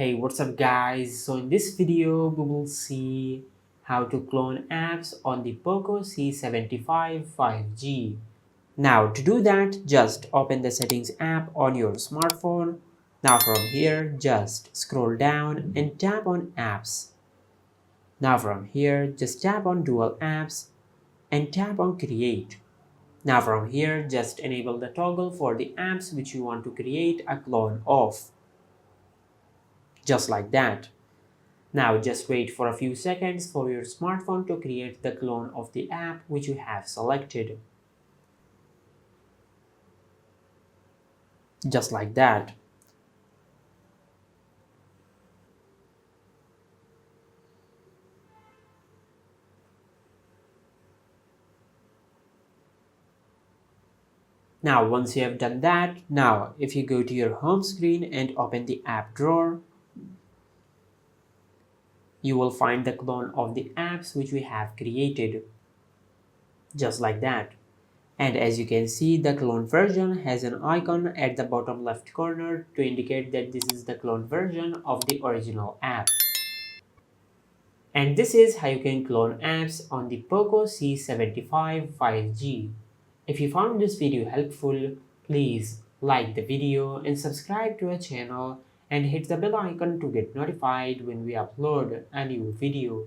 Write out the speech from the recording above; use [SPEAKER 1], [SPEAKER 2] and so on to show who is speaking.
[SPEAKER 1] Hey, what's up guys? So in this video we will see how to clone apps on the Poco C75 5G. Now to do that, just open the settings app on your smartphone. Now from here, just scroll down and tap on apps. Now from here, just tap on dual apps and tap on create. Now from here, just enable the toggle for the apps which you want to create a clone of. Just like that. Now just wait for a few seconds for your smartphone to create the clone of the app which you have selected. Just like that. Now once you have done that, now if you go to your home screen and open the app drawer, you will find the clone of the apps which we have created. Just like that. And as you can see, the clone version has an icon at the bottom left corner to indicate that this is the clone version of the original app. And this is how you can clone apps on the Poco C75 5G. If you found this video helpful, please like the video and subscribe to our channel and hit the bell icon to get notified when we upload a new video.